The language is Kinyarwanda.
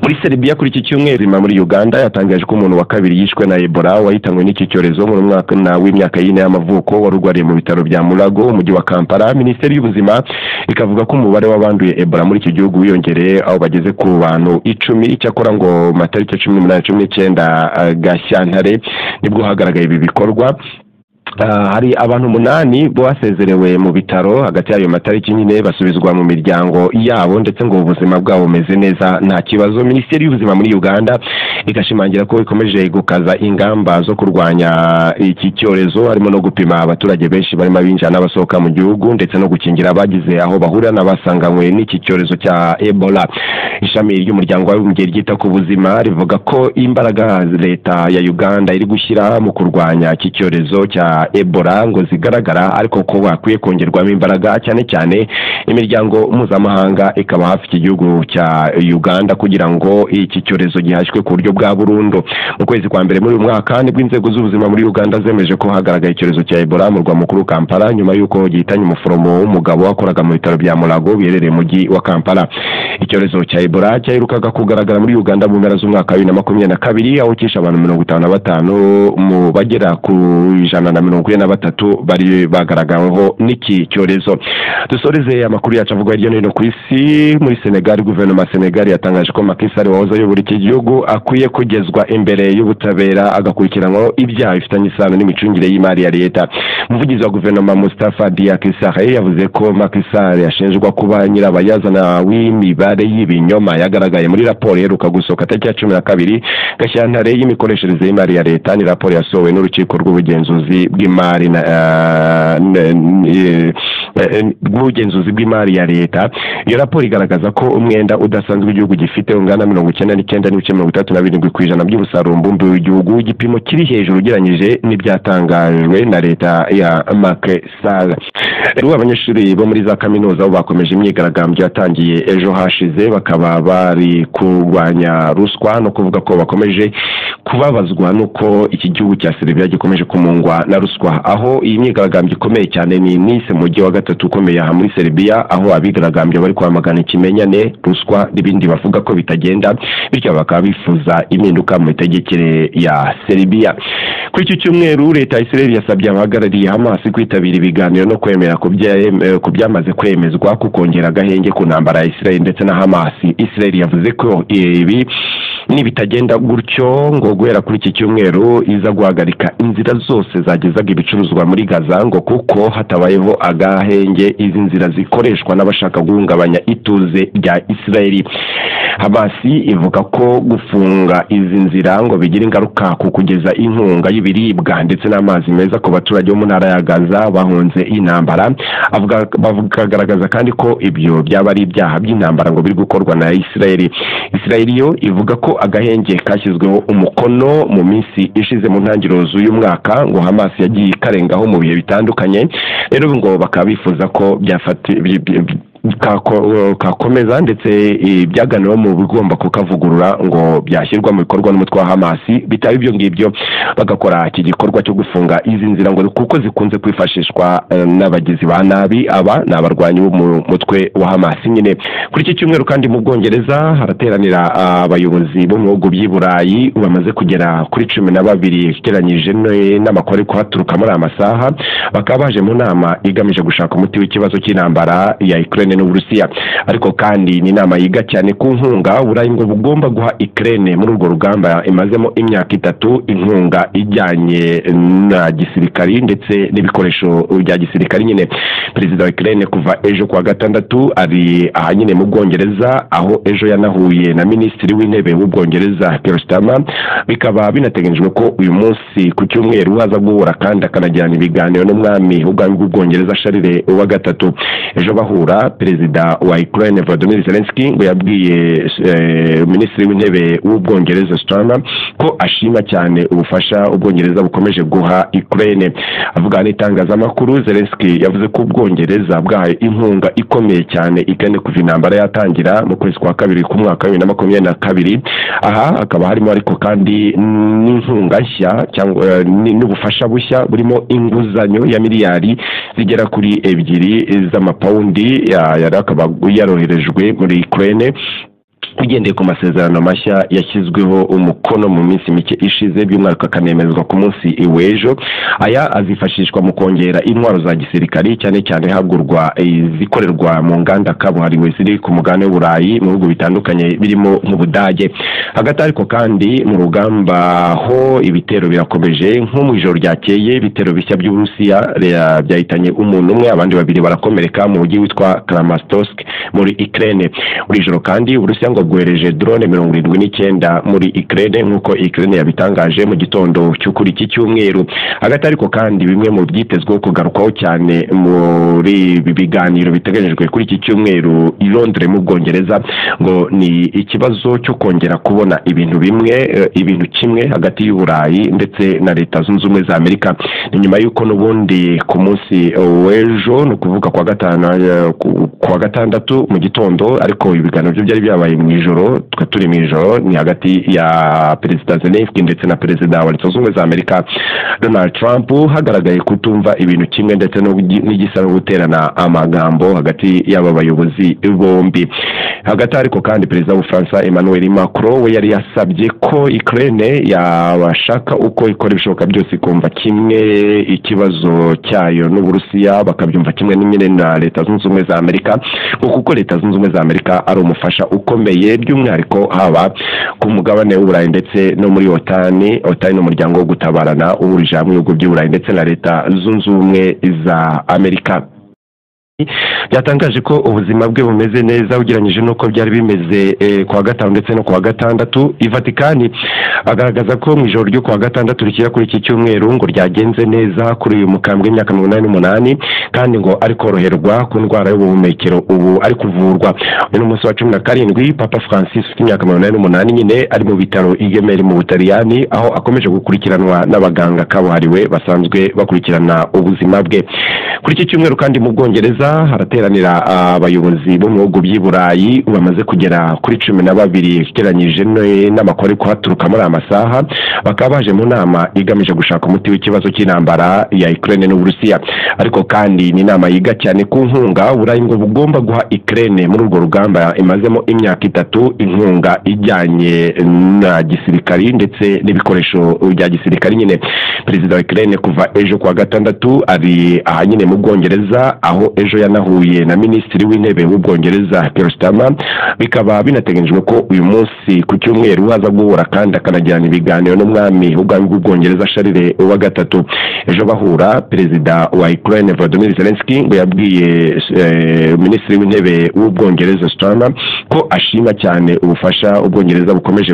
muri Serbia kuri iki cyumweru muri Uganda yatangaje ko umuntu wa kabiri yishwe na Ebola wahitanywe n'iki cyorezo mu mwaka w'imyaka y'ine y'amavuko warugwariye mu bitaro bya Mulago umujyi wa Kampala. Minisiteri y'ubuzima ikavuga ko umubare w'abanduye Ebola muri iki gihugu wiyongereye aho bageze ku bantu 10. Icyakora ngo matariki 18-19 Gashyantare nibwo hagaragaye ibi bikorwa. Hari abantu 8 bo basezerewe mu bitaro hagati y'ayo matariki nyine basubizwa mu miryango yabo ndetse ngo ubuzima bwabo bumeze neza nta kibazo. Minisiteri y'ubuzima muri Uganda igashimangira ko ikomeje gukaza ingamba zo kurwanya iki cyorezo harimo no gupima abaturage benshi barimo abinjira n'abasohoka mu gihugu ndetse no gukingira abagize aho bahurira n'abasanganywe n'iki cyorezo cya Ebola. Ishami ry'umuryango w'abibumbye ryita ku buzima rivuga ko imbaraga leta ya Uganda iri gushyira mu kurwanya iki cyorezo cya Ebola ngo zigaragara ariko ko bakwiye kongerwamo imbaraga cyane cyane imiryango mpuzamahanga ikaba hafi iki gihugu cya Uganda kugira ngo iki cyorezo gihashywe ku buryo bwa burundu. Mu kwezi kwa mbere muri uyu mwaka nibwo inzego z'ubuzima muri Uganda zemeje ko hagaragaye icyorezo cya Ebola mu murwa mukuru Kampala nyuma y'uko gihitanye umuforomo w'umugabo wakoraga mu bitaro bya Mulago biherereye mu mujyi wa Kampala. Icyorezo cya Ebola cyaherukaga kugaragara muri Uganda mu mpera z'umwaka wa 2022 aho kisha abantu 55 mu bagera ku 143 bari bagaragaweho n'iki cyorezo. Dusoreze amakuru yacu avuga hirya no hino ku isi. Muri Senegal guverinoma ya Senegal yatangaje ko Macky Sall wahoze ayobora iki gihugu akwiye kugezwa imbere y'ubutabera agakurikiranwaho ibyaha bifitanye isano n'imicungire y'imari ya leta. Umuvugizi wa guverinoma Moustapha Diakité Sarré yavuze ko Macky Sall yashinjwa kuba nyirabayazana w'imibare y'ibinyoma yagaragaye muri raporo iheruka gusohoka tariki ya 12 Gashyantare y'imikoreshereze y'imari ya leta. Ni raporo yasohowe n'urukiko rw'ubugenzuzi bw'imari rw'ubugenzuzi bw'imari ya leta. Iyo raporo igaragaza ko umwenda udasanzwe igihugu gifite ungana 99.37% by'umusaruro mbumbe w'igihugu, igipimo kiri hejuru ugereranyije n'ibyatangajwe na leta ya Macky Sall. Abanyeshuri bo muri za kaminuza bo bakomeje imyigaragambyo yatangiye ejo hashize bakaba bari kurwanya ruswa no kuvuga ko bakomeje kubabazwa nuko iki gihugu cya Serbia gikomeje kumungwa na ruswa. Aho iyi myigaragambyo ikomeye cyane ni Nice mujyi wa gatatu ukomeye aha muri Serbia aho abigaragambyo bari kwamagana ikimenyane ruswa n'ibindi bavuga ko bitagenda bityo bakaba bifuza impinduka mu itegekere ya Serbia. Kuri iki cyumweru leta ya Israel yasabye abahagarariye Hamas kwitabira ibiganiro no kwemera ku byamaze kwemezwa kukongera agahenge ku ntambara ya Israel ndetse na Hamas. Israel yavuze ko ibi nibitagenda gutyo ngo guhera kuri iki cyumweru iza guhagarika inzira zose zagezaga ibicuruzwa muri Gaza ngo kuko hatabayeho agahenge izi nzira zikoreshwa n'abashaka guhungabanya ituze rya Israel. Hamas ivuga ko gufunga izi nzira ngo bigira ingaruka ku kugeza inkunga y'ibiribwa ndetse n'amazi meza ku baturage bo mu ntara ya Gaza bahunze intambara. Bagaragaza kandi ko ibyo byaba ari ibyaha by'intambara ngo biri gukorwa na Israel. Israel yo ivuga ko agahenge kashyizweho umukono mu minsi ishize mu ntangiriro z'uyu mwaka ngo Hamas yagiye karengaho mu bihe bitandukanye. Rero ngo bakaba bifuza ko kakomeza ndetse ibyaganiro mu bigomba kukavugurura ngo byashyirwa mu bikorwa n'umutwe wa Hamas. Bitaba ibyo ngibyo bagakora iki gikorwa cyo gufunga izi nzira ngo kuko zikunze kwifashishwa n'abagizi ba nabi. Aba n'abarwanyi bo mu mutwe wa Hamas nyine. Kuri iki cyumweru kandi mu Bwongereza harateranira abayobozi bo mu bihugu by'i Burayi bamaze kugera kuri 12 kigeranyije n'amakuru kuhaturuka muri amasaha. Bakaba baje mu nama igamije gushaka umuti w'ikibazo cy'intambara ya Ukraine n'Uburusiya. Ariko kandi ni inama yiga cyane ku nkunga Burayi ngo bugomba guha Ukraine muri urwo rugamba imazemo imyaka 3, inkunga ijyanye na gisirikari ndetse n'ibikoresho bya gisirikari nyine. Perezida wa Ukraine kuva ejo kwa gatandatu ari ahanyine mu Bwongereza aho ejo yanahuye na minisitiri w'intebe w'Ubwongereza Keir Starmer. Bikaba binateganyijwe ko uyu munsi ku cyumweru haza guhura kandi akanagirana ibiganiro n'umwami w'Ubwongereza Charles wa gatatu. Ejo bahura perezida wa Ukraine Volodymyr Zelensky ngo yabwiye minisitiri w'intebe w'Ubwongereza Starmer ko ashima cyane ubufasha Ubwongereza bukomeje guha Ukraine. Avuga n'itangazamakuru, Zelensky yavuze ko Ubwongereza bwahaye inkunga ikomeye cyane ikane kuva intambara yatangira mu kwezi kwa kabiri ku mwaka wa 2022. Aha akaba harimo ariko kandi n'inkunga nshya cyangwa n'ubufasha bushya burimo inguzanyo ya miliyari zigera kuri 2 z'amapawundi yari akaba yaroherejwe muri Ukraine tugendeye ku masezerano mashya yashyizweho umukono mu minsi mike ishize by'umwaka kanemezwa ku munsi w'ejo. Aya azifashishwa mu kongera intwaro za gisirikari cyane cyane hagurwa zikorerwa mu nganda kabuhariwe ziri ku mugabane w'Uburayi mu bihugu bitandukanye birimo nk'Ubudage. Hagati ariko kandi mu rugamba ho ibitero birakomeje, nko mu ijoro ryakeye ibitero bishya by'Uburusiya byahitanye umuntu umwe, abandi babiri barakomereka mu mujyi witwa Kramatorsk muri Ukraine. Uri joro kandi Uburusiya ngo bwohereje drone 79 muri Ukraine nk'uko Ukraine yabitangaje mu gitondo cy'ukuri iki cyumweru. Hagati ariko kandi bimwe mu byitezweho kugarukwaho cyane muri biganiro biteganyijwe kuri iki cyumweru i Londres mu Bwongereza ngo ni ikibazo cyo kongera kubona ibintu kimwe hagati y'Uburayi ndetse na Leta Zunze Ubumwe za Amerika. Ni nyuma y'uko n'ubundi ku munsi w'ejo no kuvuga kwa gatandatu mu gitondo, ariko ibiganiro byo byari byabaye mu ijoro, turi mu ijoro, ni hagati ya Perezida Zelensky ndetse na Perezida wa Leta Zunze Ubumwe za Amerika Donald Trump, hagaragaye kutumva ibintu kimwe ndetse n'igisa no guterana amagambo hagati y'aba bayobozi bombi. Hagati ariko kandi Perezida w'Ubufaransa Emmanuel Macron we yari yasabye ko Ukraine yabashaka uko ikora ibishoboka byose kumva kimwe ikibazo cyayo n'Uburusiya, bakabyumva kimwe n'imene na Leta Zunze Ubumwe za Amerika, kuko Leta Zunze Ubumwe za Amerika ari umufasha ukomeye by'umwihariko haba ku mugabane w'Uburayi ndetse no muri OTAN n'umuryango wo gutabarana uhurije hamwe ibihugu by'Uburayi ndetse na Leta Zunze Ubumwe za Amerika. Byatangaje ko ubuzima bwe bumeze neza ugereranyije nuko byari bimeze kwa gatanu ndetse no kwa gatandatu. Vatikani agaragaza ko mu ijoro ryo kwa gatandatu rikira kuri iki cyumweru ngo ryagenze neza kuri uyu mukambwe w'imyaka 88 kandi ngo ari koroherwa ku ndwara y'ubuhumekero ubu ari kuvurwa. Uyu munsi wa 17 Papa Francis ufite imyaka 88 nyine ari mu bitaro i Gemelli mu Butaliyani, aho akomeje gukurikiranwa n'abaganga kabuhariwe basanzwe bakurikirana ubuzima bwe. Kuri iki cyumweru kandi mu Bwongereza harateranira abayobozi bo mu bihugu by'Iburayi bamaze kugera kuri 12 kigeranyije n'amakuru ko haturuka muri amasaha, bakaba baje mu nama igamije gushaka umuti w'ikibazo cy'intambara ya Ukraine n'Uburusiya. Ariko kandi ni inama yiga cyane ku nkunga Uburayi ngo bugomba guha Ukraine muri urwo rugamba imazemo imyaka 3, inkunga ijyanye na gisirikari ndetse n'ibikoresho bya gisirikari nyine. Perezida wa Ukraine kuva ejo kwa gatandatu ari ahanyine mu Bwongereza, aho ejo yanahuye na Minisitiri w'Intebe w'Ubwongereza Keir Starmer. Bikaba binateganyijwe ko uyu munsi ku cyumweru haza guhura kandi akanagirana ibiganiro n'umwami w'Ubwongereza Charles wa gatatu. Ejo bahura Perezida wa Ukraine Volodymyr Zelensky ngo yabwiye Minisitiri w'Intebe w'Ubwongereza Starmer ko ashima cyane ubufasha Ubwongereza bukomeje